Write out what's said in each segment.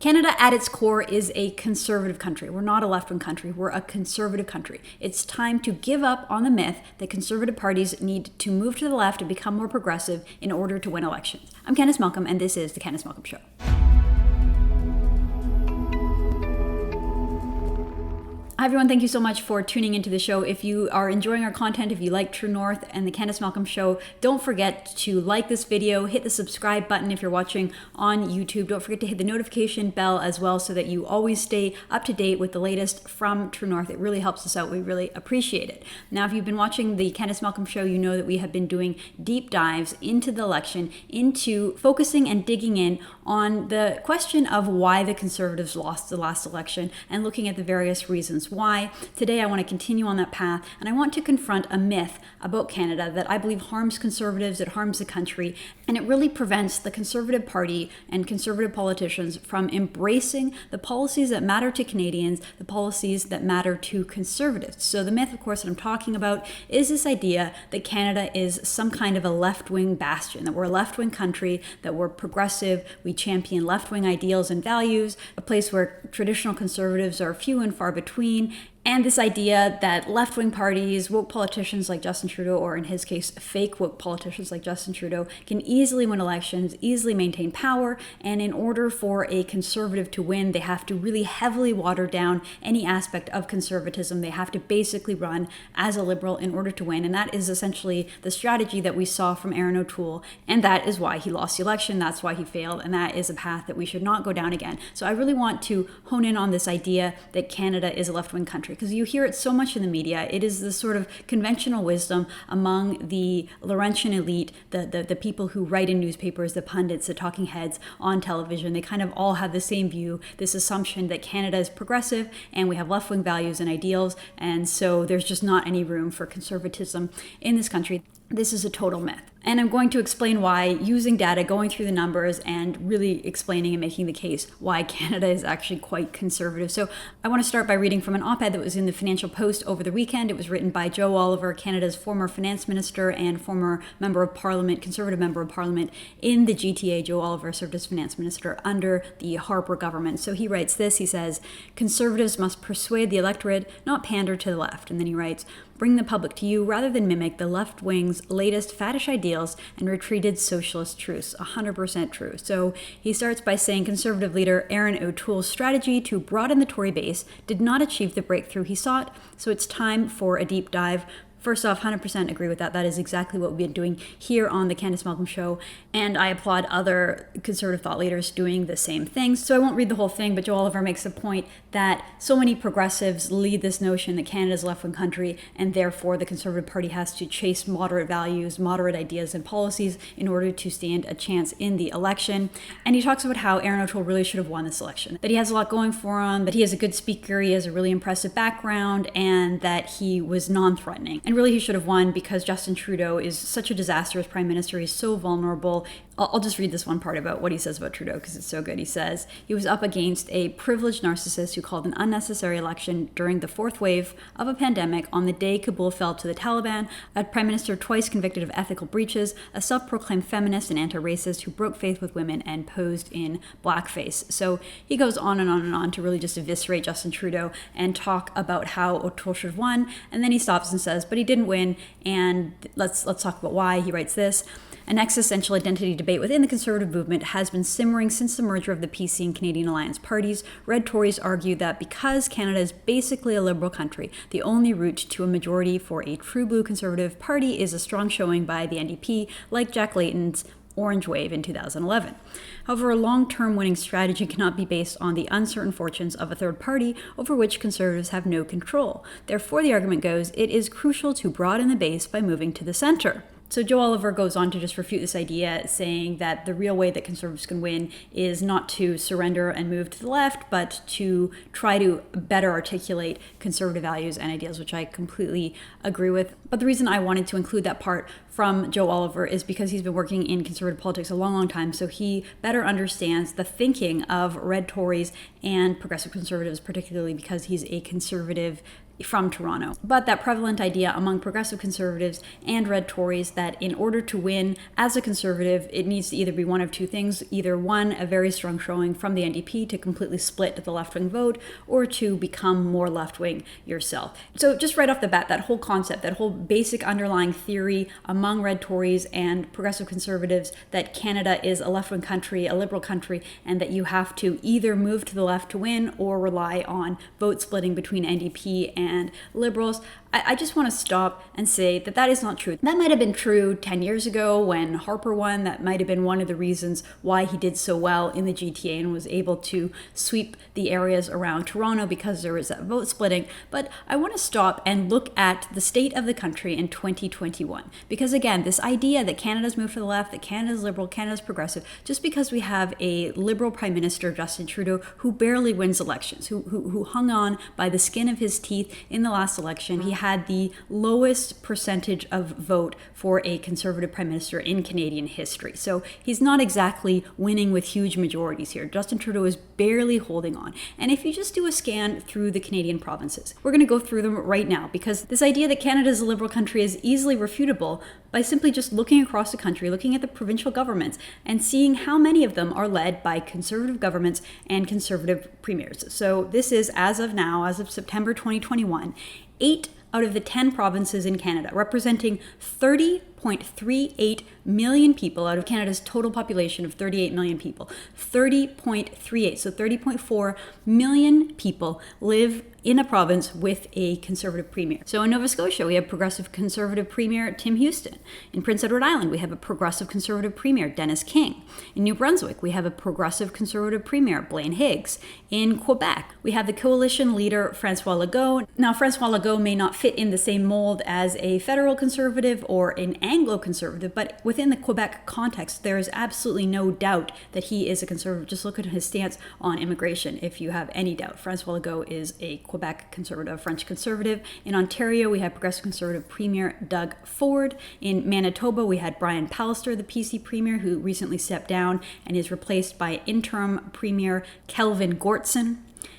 Canada at its core is a conservative country. We're not a left-wing country. We're a conservative country. It's time to give up on the myth that conservative parties need to move to the left and become more progressive in order to win elections. I'm Candice Malcolm, and this is The Candice Malcolm Show. Hi everyone, thank you so much for tuning into the show. If you are enjoying our content, if you like True North and the Candice Malcolm Show, don't forget to like this video, hit the subscribe button if you're watching on YouTube. Don't forget to hit the notification bell as well so that you always stay up to date with the latest from True North. It really helps us out. We really appreciate it. Now, if you've been watching the Candice Malcolm Show, you know that we have been doing deep dives into the election, into focusing and digging in on the question of why the Conservatives lost the last election and looking at the various reasons why. Today I want to continue on that path, and I want to confront a myth about Canada that I believe harms Conservatives, it harms the country, and it really prevents the Conservative Party and Conservative politicians from embracing the policies that matter to Canadians, the policies that matter to Conservatives. So the myth, of course, that I'm talking about is this idea that Canada is some kind of a left-wing bastion, that we're a left-wing country, that we're progressive, we champion left-wing ideals and values, a place where traditional Conservatives are few and far between, and this idea that left-wing parties, woke politicians like Justin Trudeau, or in his case, fake woke politicians like Justin Trudeau, can easily win elections, easily maintain power, and in order for a conservative to win, they have to really heavily water down any aspect of conservatism. They have to basically run as a liberal in order to win, and that is essentially the strategy that we saw from Erin O'Toole, and that is why he lost the election, that's why he failed, and that is a path that we should not go down again. So I really want to hone in on this idea that Canada is a left-wing country, because you hear it so much in the media. It is the sort of conventional wisdom among the Laurentian elite, the people who write in newspapers, the pundits, the talking heads on television. They kind of all have the same view, this assumption that Canada is progressive and we have left-wing values and ideals, and so there's just not any room for conservatism in this country. This is a total myth. And I'm going to explain why, using data, going through the numbers, and really explaining and making the case why Canada is actually quite conservative. So I want to start by reading from an op-ed that was in the Financial Post over the weekend. It was written by Joe Oliver, Canada's former finance minister and former member of parliament, conservative member of parliament in the GTA. Joe Oliver served as finance minister under the Harper government. So he writes this, he says, "Conservatives must persuade the electorate, not pander to the left." And then he writes, "Bring the public to you rather than mimic the left wing's latest faddish ideals and retreated socialist truths." 100% true. So he starts by saying Conservative leader Erin O'Toole's strategy to broaden the Tory base did not achieve the breakthrough he sought, so it's time for a deep dive. First off, 100% agree with that. That is exactly what we've been doing here on the Candice Malcolm Show, and I applaud other conservative thought leaders doing the same thing. So I won't read the whole thing, but Joe Oliver makes a point that so many progressives lead this notion that Canada is a left-wing country, and therefore the Conservative Party has to chase moderate values, moderate ideas and policies in order to stand a chance in the election. And he talks about how Erin O'Toole really should have won this election, that he has a lot going for him, that he is a good speaker, he has a really impressive background, and that he was non-threatening. And really he should have won because Justin Trudeau is such a disaster as prime minister. He's so vulnerable. I'll just read this one part about what he says about Trudeau because it's so good. He says, "He was up against a privileged narcissist who called an unnecessary election during the fourth wave of a pandemic on the day Kabul fell to the Taliban, a prime minister twice convicted of ethical breaches, a self-proclaimed feminist and anti-racist who broke faith with women and posed in blackface." So he goes on and on and on to really just eviscerate Justin Trudeau and talk about how O'Toole should have won, and then he stops and says, but he didn't win, and let's talk about why. He writes this, "An existential identity debate within the Conservative movement has been simmering since the merger of the PC and Canadian Alliance parties. Red Tories argue that because Canada is basically a liberal country, the only route to a majority for a true blue Conservative party is a strong showing by the NDP, like Jack Layton's Orange Wave in 2011. However, a long-term winning strategy cannot be based on the uncertain fortunes of a third party over which Conservatives have no control. Therefore, the argument goes, it is crucial to broaden the base by moving to the center." So Joe Oliver goes on to just refute this idea, saying that the real way that Conservatives can win is not to surrender and move to the left, but to try to better articulate conservative values and ideals, which I completely agree with. But the reason I wanted to include that part from Joe Oliver is because he's been working in conservative politics a long, long time, so he better understands the thinking of red Tories and progressive conservatives, particularly because he's a conservative from Toronto. But that prevalent idea among progressive conservatives and red Tories that in order to win as a conservative, it needs to either be one of two things. Either one, a very strong showing from the NDP to completely split the left-wing vote, or to become more left-wing yourself. So just right off the bat, that whole concept, that whole basic underlying theory among red Tories and progressive conservatives that Canada is a left-wing country, a liberal country, and that you have to either move to the left to win or rely on vote splitting between NDP and liberals. I just want to stop and say that that is not true. That might have been true 10 years ago when Harper won. That might have been one of the reasons why he did so well in the GTA and was able to sweep the areas around Toronto, because there was that vote splitting. But I want to stop and look at the state of the country in 2021. Because again, this idea that Canada's moved to the left, that Canada's liberal, Canada's progressive, just because we have a liberal Prime Minister, Justin Trudeau, who barely wins elections, who hung on by the skin of his teeth in the last election. He had the lowest percentage of vote for a conservative prime minister in Canadian history. So he's not exactly winning with huge majorities here. Justin Trudeau is barely holding on. And if you just do a scan through the Canadian provinces, we're going to go through them right now, because this idea that Canada is a liberal country is easily refutable by simply just looking across the country, looking at the provincial governments, and seeing how many of them are led by conservative governments and conservative premiers. So this is, as of now, as of September 2021, 8 out of the 10 provinces in Canada, representing 30.38 million people out of Canada's total population of 38 million people. 30.38, so 30.4 million people live in a province with a conservative premier. So in Nova Scotia, we have progressive conservative premier Tim Houston. In Prince Edward Island, we have a progressive conservative premier, Dennis King. In New Brunswick, we have a progressive conservative premier, Blaine Higgs. In Quebec, we have the coalition leader, François Legault. Now, François Legault may not fit in the same mold as a federal conservative or an Anglo-conservative, but within the Quebec context, there is absolutely no doubt that he is a conservative. Just look at his stance on immigration if you have any doubt. François Legault is a Quebec conservative, French conservative. In Ontario, we have progressive conservative premier Doug Ford. In Manitoba, we had Brian Pallister, the PC premier, who recently stepped down and is replaced by interim premier Kelvin Gortson.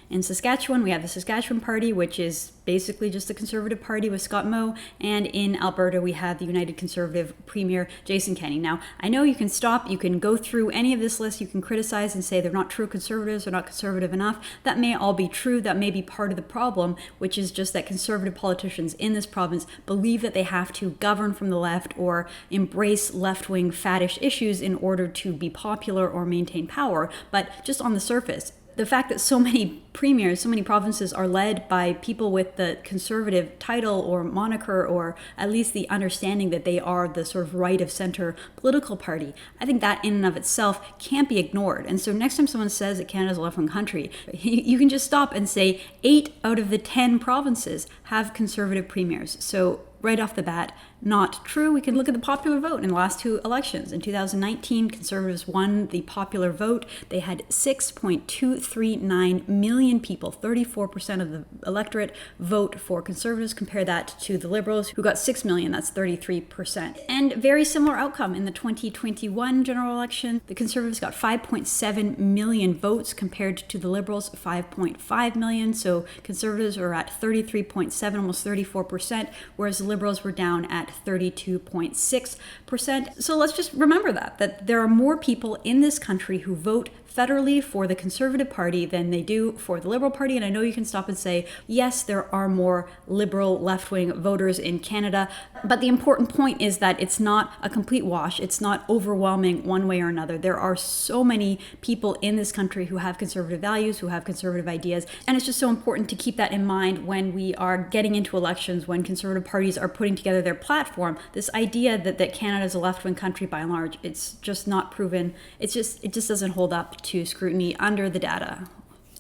In Saskatchewan, we have the Saskatchewan Party, which is basically just the Conservative Party with Scott Moe. And in Alberta, we have the United Conservative Premier Jason Kenney. Now, I know you can stop, you can go through any of this list, you can criticize and say they're not true conservatives, they're not conservative enough. That may all be true, that may be part of the problem, which is just that conservative politicians in this province believe that they have to govern from the left or embrace left-wing faddish issues in order to be popular or maintain power. But just on the surface, the fact that so many premiers, so many provinces are led by people with the conservative title or moniker, or at least the understanding that they are the sort of right of center political party, I think that in and of itself can't be ignored. And so next time someone says that Canada's a left-wing country, you can just stop and say 8 out of the 10 provinces have conservative premiers. So right off the bat, not true. We can look at the popular vote in the last 2 elections. In 2019, Conservatives won the popular vote. They had 6.239 million people, 34% of the electorate, vote for Conservatives. Compare that to the Liberals, who got 6 million, that's 33%. And very similar outcome in the 2021 general election. The Conservatives got 5.7 million votes compared to the Liberals, 5.5 million. So Conservatives are at 33.7, almost 34%, whereas the Liberals were down at 32.6%. So let's just remember that there are more people in this country who vote federally for the Conservative Party than they do for the Liberal Party. And I know you can stop and say, yes, there are more liberal left-wing voters in Canada, but the important point is that it's not a complete wash. It's not overwhelming one way or another. There are so many people in this country who have conservative values, who have conservative ideas, and it's just so important to keep that in mind when we are getting into elections, when conservative parties are putting together their platform. This idea that Canada is a left-wing country by and large, it's just not proven. It just doesn't hold up to scrutiny under the data.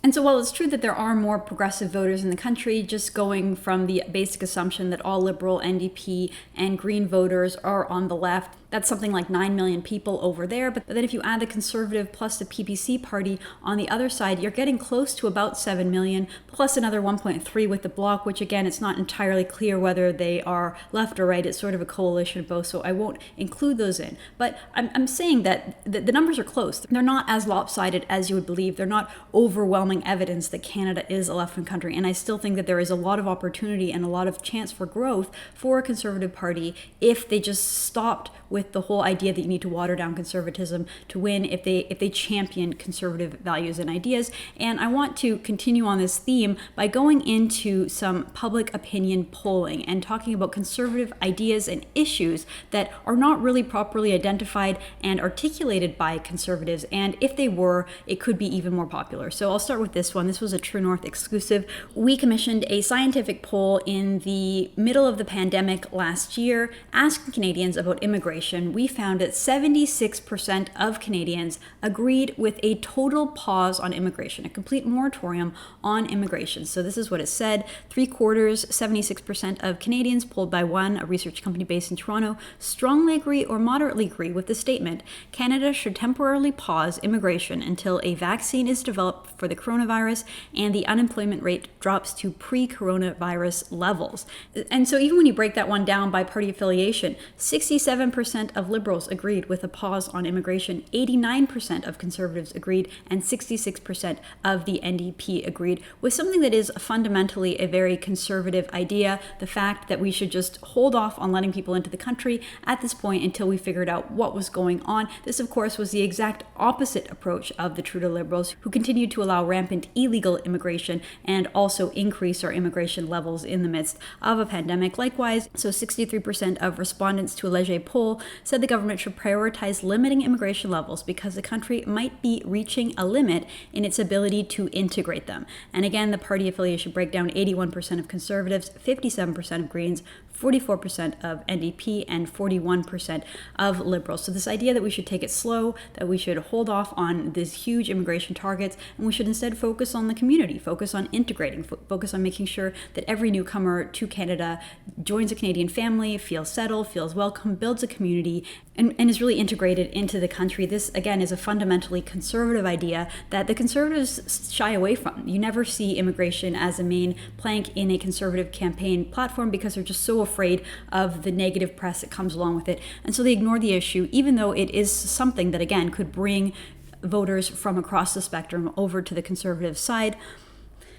And so while it's true that there are more progressive voters in the country, just going from the basic assumption that all Liberal, NDP, and Green voters are on the left, That's something like 9 million people over there. But then if you add the Conservative plus the PPC party on the other side, you're getting close to about 7 million, plus another 1.3 with the Bloc, which again, it's not entirely clear whether they are left or right. It's sort of a coalition of both, so I won't include those in. But I'm saying that the numbers are close. They're not as lopsided as you would believe. They're not overwhelming evidence that Canada is a left-wing country. And I still think that there is a lot of opportunity and a lot of chance for growth for a Conservative Party if they just stopped with the whole idea that you need to water down conservatism to win, if they champion conservative values and ideas. And I want to continue on this theme by going into some public opinion polling and talking about conservative ideas and issues that are not really properly identified and articulated by conservatives. And if they were, it could be even more popular. So I'll start with this one. This was a True North exclusive. We commissioned a scientific poll in the middle of the pandemic last year, asking Canadians about immigration. We found that 76% of Canadians agreed with a total pause on immigration, a complete moratorium on immigration. So this is what it said. 3/4, 76% of Canadians polled by One, a research company based in Toronto, strongly agree or moderately agree with the statement, Canada should temporarily pause immigration until a vaccine is developed for the coronavirus and the unemployment rate drops to pre-coronavirus levels. And so even when you break that one down by party affiliation, 67% of Liberals agreed with a pause on immigration, 89% of Conservatives agreed, and 66% of the NDP agreed with something that is fundamentally a very conservative idea, the fact that we should just hold off on letting people into the country at this point until we figured out what was going on. This, of course, was the exact opposite approach of the Trudeau Liberals, who continued to allow rampant illegal immigration and also increase our immigration levels in the midst of a pandemic. Likewise, so 63% of respondents to a Leger poll said the government should prioritize limiting immigration levels because the country might be reaching a limit in its ability to integrate them. And again, the party affiliation breakdown, 81% of Conservatives, 57% of Greens, 44% of NDP, and 41% of Liberals. So this idea that we should take it slow, that we should hold off on these huge immigration targets, and we should instead focus on the community, focus on integrating, focus on making sure that every newcomer to Canada joins a Canadian family, feels settled, feels welcome, builds a community, and is really integrated into the country. This, again, is a fundamentally conservative idea that the Conservatives shy away from. You never see immigration as a main plank in a Conservative campaign platform because they're just so afraid of the negative press that comes along with it. And so they ignore the issue, even though it is something that, again, could bring voters from across the spectrum over to the Conservative side.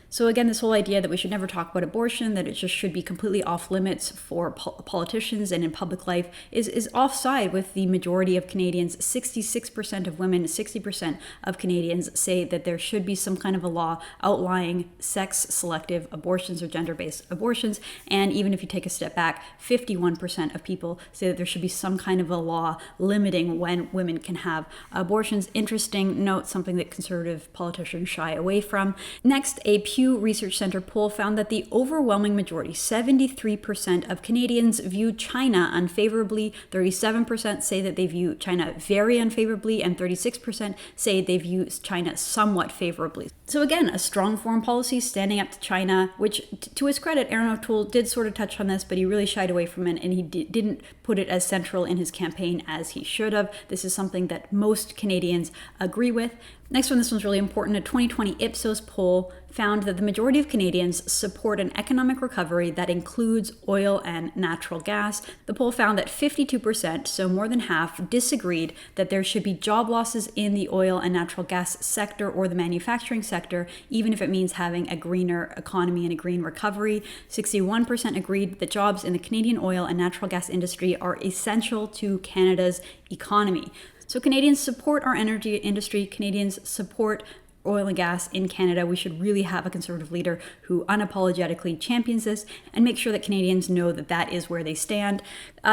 So again, this whole idea that we should never talk about abortion, that it just should be completely off limits for politicians and in public life is offside with the majority of Canadians. 66% of women, 60% of Canadians say that there should be some kind of a law outlining sex-selective abortions or gender-based abortions. And even if you take a step back, 51% of people say that there should be some kind of a law limiting when women can have abortions. Interesting note, something that conservative politicians shy away from. Next, a Pew Research Center poll found that the overwhelming majority, 73% of Canadians view China unfavorably, 37% say that they view China very unfavorably, and 36% say they view China somewhat favorably. So again, a strong foreign policy standing up to China, which to his credit, Aaron O'Toole did sort of touch on this, but he really shied away from it and he didn't put it as central in his campaign as he should have. This is something that most Canadians agree with. Next one, this one's really important. A 2020 Ipsos poll found that the majority of Canadians support an economic recovery that includes oil and natural gas. The poll found that 52%, so more than half, disagreed that there should be job losses in the oil and natural gas sector or the manufacturing sector, even if it means having a greener economy and a green recovery. 61% agreed that jobs in the Canadian oil and natural gas industry are essential to Canada's economy. So Canadians support our energy industry. Canadians support oil and gas in Canada. We should really have a conservative leader who unapologetically champions this and make sure that Canadians know that that is where they stand.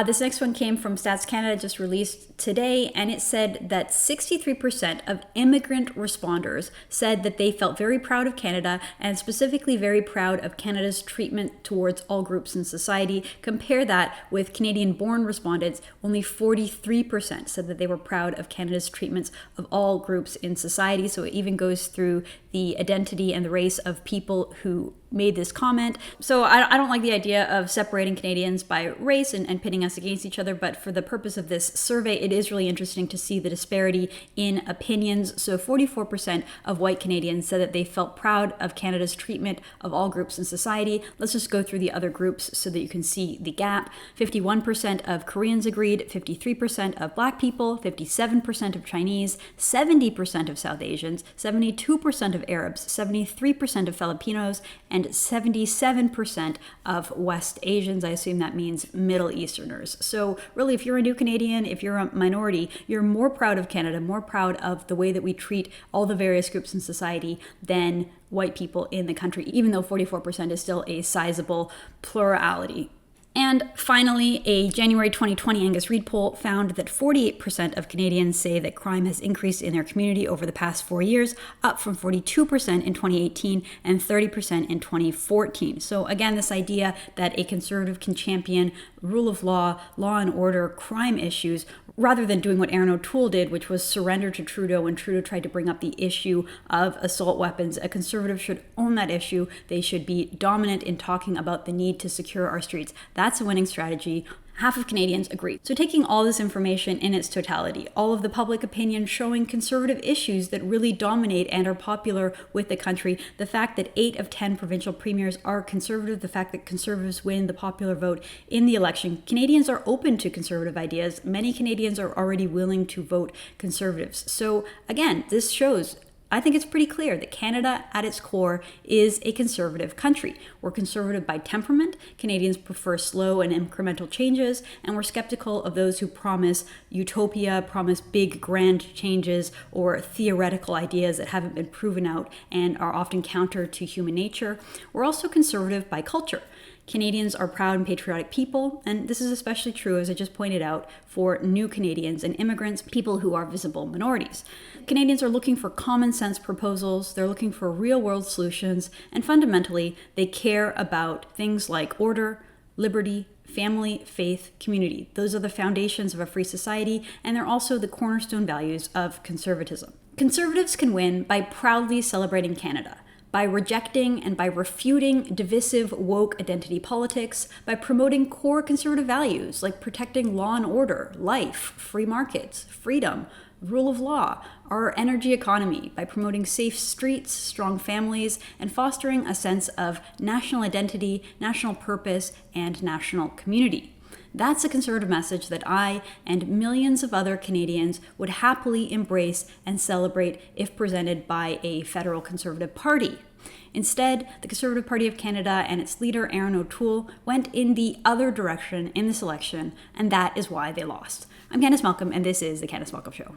This next one came from Stats Canada, just released today, and it said that 63% of immigrant responders said that they felt very proud of Canada and specifically very proud of Canada's treatment towards all groups in society. Compare that with Canadian-born respondents, only 43% said that they were proud of Canada's treatments of all groups in society. So it even goes through the identity and the race of people who made this comment. So I don't like the idea of separating Canadians by race and pitting turning us against each other, but for the purpose of this survey, it is really interesting to see the disparity in opinions. So 44% of white Canadians said that they felt proud of Canada's treatment of all groups in society. Let's just go through the other groups so that you can see the gap. 51% of Koreans agreed, 53% of Black people, 57% of Chinese, 70% of South Asians, 72% of Arabs, 73% of Filipinos, and 77% of West Asians. I assume that means Middle Easterners. So really, if you're a new Canadian, if you're a minority, you're more proud of Canada, more proud of the way that we treat all the various groups in society than white people in the country, even though 44% is still a sizable plurality. And finally, a January 2020 Angus Reid poll found that 48% of Canadians say that crime has increased in their community over the past 4 years, up from 42% in 2018 and 30% in 2014. So again, this idea that a conservative can champion rule of law, law and order, crime issues, rather than doing what Aaron O'Toole did, which was surrender to Trudeau when Trudeau tried to bring up the issue of assault weapons. A conservative should own that issue. They should be dominant in talking about the need to secure our streets. That's a winning strategy. Half of Canadians agree. So taking all this information in its totality, all of the public opinion showing conservative issues that really dominate and are popular with the country, the fact that 8 of 10 provincial premiers are conservative, the fact that conservatives win the popular vote in the election, Canadians are open to conservative ideas. Many Canadians are already willing to vote conservatives. So again, this shows, I think it's pretty clear that Canada at its core is a conservative country. We're conservative by temperament. Canadians prefer slow and incremental changes, and we're skeptical of those who promise utopia, promise big grand changes, or theoretical ideas that haven't been proven out and are often counter to human nature. We're also conservative by culture. Canadians are proud and patriotic people, and this is especially true, as I just pointed out, for new Canadians and immigrants, people who are visible minorities. Canadians are looking for common sense proposals, they're looking for real world solutions, and fundamentally, they care about things like order, liberty, family, faith, community. Those are the foundations of a free society, and they're also the cornerstone values of conservatism. Conservatives can win by proudly celebrating Canada, by rejecting and by refuting divisive woke identity politics, by promoting core conservative values like protecting law and order, life, free markets, freedom, rule of law, our energy economy, by promoting safe streets, strong families, and fostering a sense of national identity, national purpose, and national community. That's a conservative message that I and millions of other Canadians would happily embrace and celebrate if presented by a federal Conservative Party. Instead, the Conservative Party of Canada and its leader, Aaron O'Toole, went in the other direction in this election, and that is why they lost. I'm Candice Malcolm, and this is The Candice Malcolm Show.